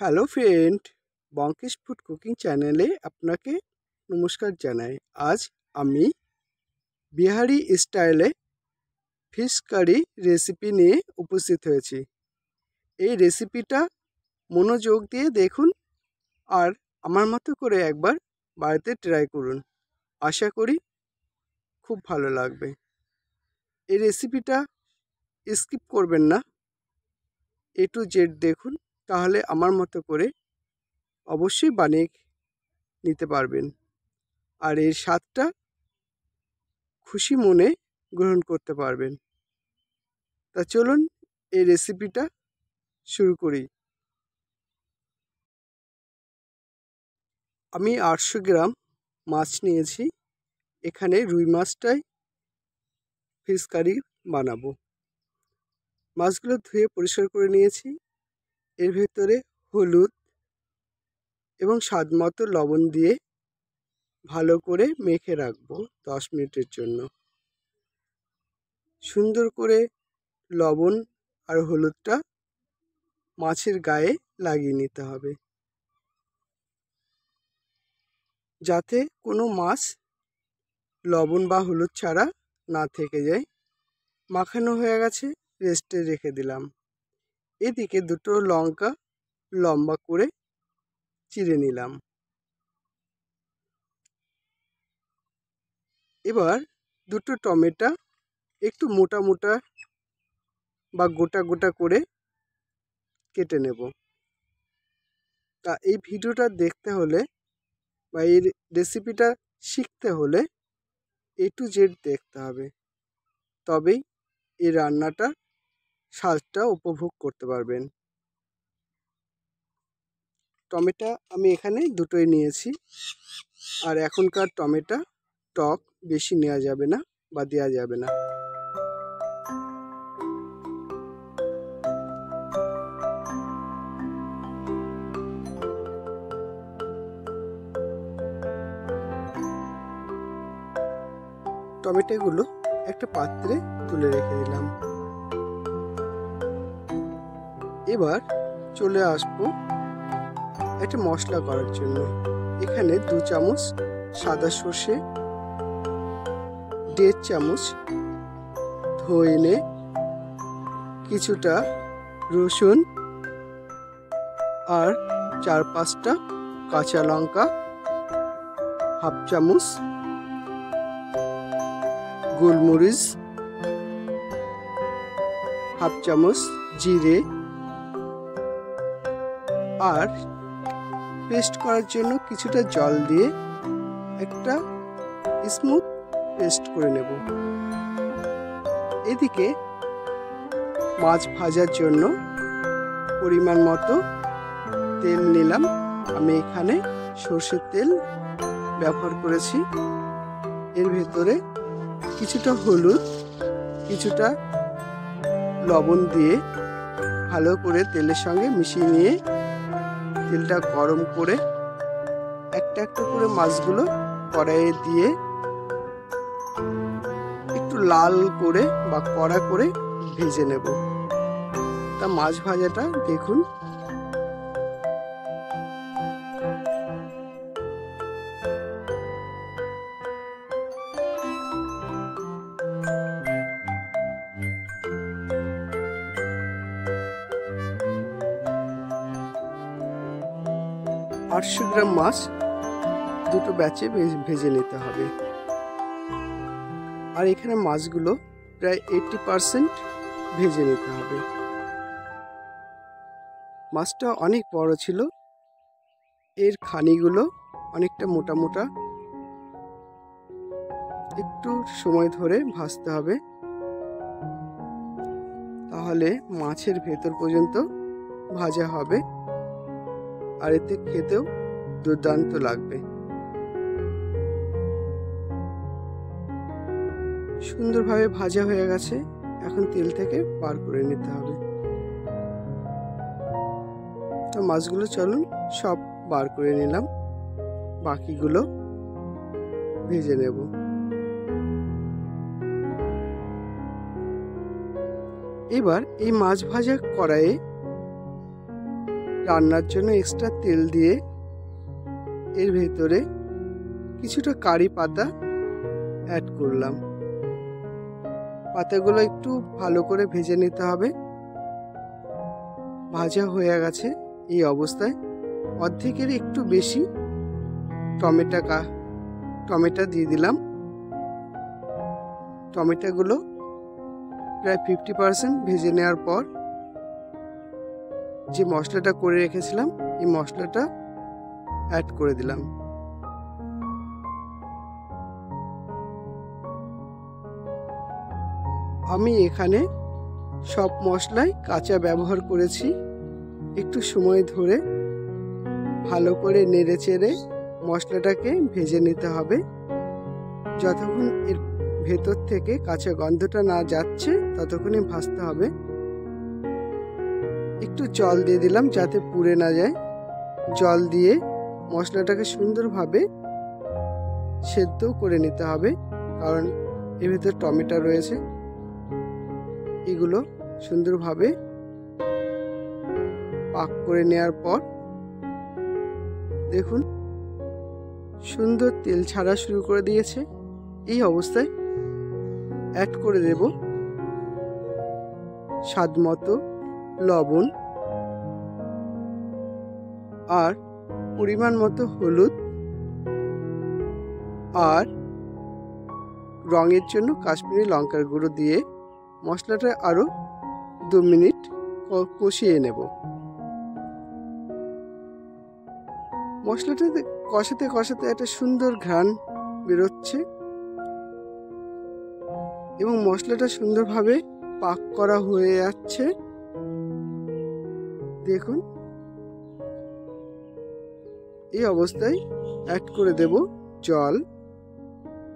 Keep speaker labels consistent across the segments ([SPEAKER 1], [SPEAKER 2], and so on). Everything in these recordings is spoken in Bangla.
[SPEAKER 1] Hello friend, Byomkesh food cooking চ্যানেলে আপনাকে নমস্কার জানাই। আজ আমি বিহারি স্টাইলে ফিশ কারি রেসিপি নিয়ে উপস্থিত হয়েছি। এই রেসিপিটা মনোযোগ দিয়ে দেখুন আর আমার মতো করে একবার বাড়িতে ট্রাই করুন। আশা করি খুব ভালো লাগবে। এই রেসিপিটা স্কিপ করবেন না, A to Z দেখুন, তাহলে আমার মতো করে অবশ্যই বানিয়ে নিতে পারবেন আর এর স্বাদটা খুশি মনে গ্রহণ করতে পারবেন। তা চলুন এই রেসিপিটা শুরু করি। আমি 800 গ্রাম মাছ নিয়েছি। এখানে রুই মাছটাই ফিশ কারি বানাবো। মাছগুলো ধুয়ে পরিষ্কার করে নিয়েছি। এর ভেতরে হলুদ এবং স্বাদ মতো লবণ দিয়ে ভালো করে মেখে রাখবো 10 মিনিটের জন্য। সুন্দর করে লবণ আর হলুদটা মাছের গায়ে লাগিয়ে নিতে হবে, যাতে কোনো মাছ লবণ বা হলুদ ছাড়া না থেকে যায়। মাখানো হয়ে গেছে, রেস্টে রেখে দিলাম। এদিকে দুটো লঙ্কা লম্বা করে চিড়ে নিলাম। এবার দুটো টমেটো একটু মোটা মোটা বা গোটা গোটা করে কেটে নেব। তা এই ভিডিওটা দেখতে হলে বা এই রেসিপিটা শিখতে হলে A to Z দেখতে হবে, তবেই এই রান্নাটা স্বাদটা উপভোগ করতে পারবেন। টমেটো আমি এখানে দুটোই নিয়েছি। আর এখনকার টমেটো টক বেশি নেওয়া যাবে না বা দেওয়া যাবে না। টমেটোগুলো একটা পাত্রে তুলে রেখে দিলাম। এবার চলে আসবো একটা মশলা করার জন্য। এখানে 2 চামচ সাদা সর্ষে, 1.5 চামচ ধনে, কিছুটা রসুন আর 4-5টা কাঁচা লঙ্কা, 1/2 চামচ গোলমরিচ, 1/2 চামচ জিরে আর পেস্ট করার জন্য কিছুটা জল দিয়ে একটা স্মুথ পেস্ট করে নেব। এদিকে মাছ ভাজার জন্য পরিমাণ মতো তেল নিলাম। আমি এখানে সর্ষের তেল ব্যবহার করেছি। এর ভেতরে কিছুটা হলুদ, কিছুটা লবণ দিয়ে ভালো করে তেলের সঙ্গে মিশিয়ে নিয়ে তেলটা গরম করে একটা একটা করে মাছগুলো কড়াইয়ে দিয়ে একটু লাল করে বা কড়া করে ভেজে নেব। তা মাছ ভাজাটা দেখুন। আটশো গ্রাম মাছ দুটো ব্যাচে ভেজে নিতে হবে। আর এখানে মাছগুলো প্রায় 80% ভেজে নিতে হবে। মাছটা অনেক বড় ছিল, এর খানিগুলো অনেকটা মোটা মোটা। একটু সময় ধরে ভাজতে হবে, তাহলে মাছের ভেতর পর্যন্ত ভাজা হবে আর এতে খেতেও দুর্দান্ত লাগবে। সুন্দরভাবে ভাজা হয়ে গেছে, এখন তেল থেকে বার করে নিতে হবে। তো মাছগুলো চলুন সব বার করে নিলাম, বাকিগুলো ভেজে নেব। এবার এই মাছ ভাজা কড়াইয়ে রান্নার জন্য এক্সট্রা তেল দিয়ে এর ভেতরে কিছুটা কারি পাতা অ্যাড করলাম। পাতাগুলো একটু ভালো করে ভেজে নিতে হবে। ভাজা হয়ে গেছে। এই অবস্থায় অর্ধেকের একটু বেশি টমেটো দিয়ে দিলাম। টমেটোগুলো প্রায় 50% ভেজে নেওয়ার পর যে মশলাটা করে রেখেছিলাম এই মশলাটা অ্যাড করে দিলাম। আমি এখানে সব মশলাই কাঁচা ব্যবহার করেছি। একটু সময় ধরে ভালো করে নেড়ে চেড়ে মশলাটাকে ভেজে নিতে হবে। যতক্ষণ এর ভেতর থেকে কাঁচা গন্ধটা না যাচ্ছে ততক্ষণই ভাজতে হবে। একটু জল দিয়ে দিলাম যাতে পুড়ে না যায়। জল দিয়ে মশলাটাকে সুন্দরভাবে সেদ্ধ করে নিতে হবে, কারণ এর ভেতর টমেটো রয়েছে। এগুলো সুন্দরভাবে পাক করে নেওয়ার পর দেখুন সুন্দর তেল ছাড়া শুরু করে দিয়েছে। এই অবস্থায় অ্যাড করে দেব স্বাদ মতো লবণ আর পরিমাণ মতো হলুদ আর রঙের জন্য কাশ্মীরি লঙ্কার গুঁড়ো দিয়ে মশলাটা আরও 2 মিনিট কষিয়ে নেব। মশলাটা কষাতে কষাতে একটা সুন্দর ঘ্রাণ বেরোচ্ছে এবং মশলাটা সুন্দরভাবে পাক করা হয়ে যাচ্ছে। দেখুন এই অবস্থায় অ্যাড করে দেব জল।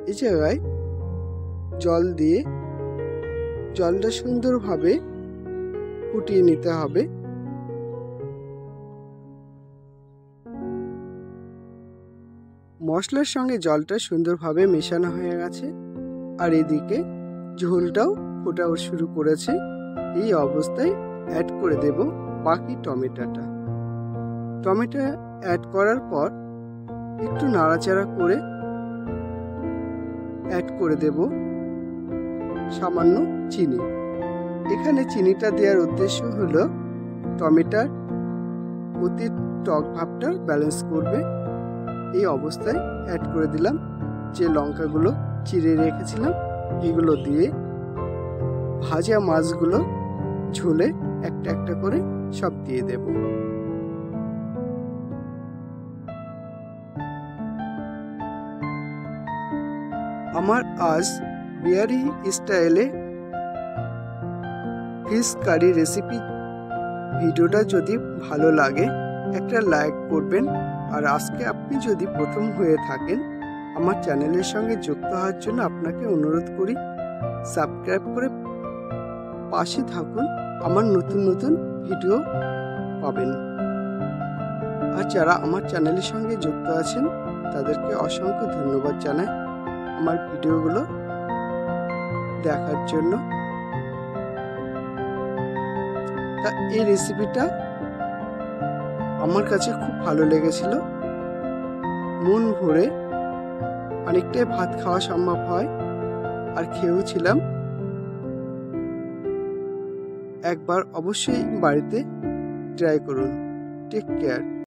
[SPEAKER 1] এই জায়গায় জল দিয়ে জলটা সুন্দরভাবে ফুটিয়ে নিতে হবে। মশলার সঙ্গে জলটা সুন্দরভাবে মেশানো হয়ে গেছে আর এদিকে ঝোলটাও ফোটা শুরু করেছে। এই অবস্থায় অ্যাড করে দেব বাকি টমেটোটা। টমেটো অ্যাড করার পর একটু নাড়াচাড়া করে অ্যাড করে দেব সামান্য চিনি। এখানে চিনিটা দেওয়ার উদ্দেশ্য হলো টমেটোর অতি টক ভাবটা ব্যালেন্স করবে। এই অবস্থায় অ্যাড করে দিলাম যে লঙ্কাগুলো চিড়ে রেখেছিলাম, এগুলো দিয়ে ভাজা মাছগুলো ঝোলে একটা একটা করে সব দিয়ে দেব। আমার আজ বিহারি স্টাইলে ফিশ কারি রেসিপি ভিডিওটা যদি ভালো লাগে একটা লাইক করবেন। আর আজকে আপনি যদি প্রথম হয়ে থাকেন আমার চ্যানেলের সঙ্গে যুক্ত হওয়ার জন্য আপনাকে অনুরোধ করি সাবস্ক্রাইব করে পাশে থাকুন। আমার নতুন নতুন ভিডিও পাবেন। আর যারা আমার চ্যানেলের সঙ্গে যুক্ত আছেন তাদেরকে অসংখ্য ধন্যবাদ জানাই আমার ভিডিওগুলো দেখার জন্য। তা এই রেসিপিটা আমার কাছে খুব ভালো লেগেছিল। মন ভরে অনেকটাই ভাত খাওয়া সম্ভব হয় আর খেয়েও ছিলাম। একবার অবশ্যই বাড়িতে ট্রাই করুন। Take care.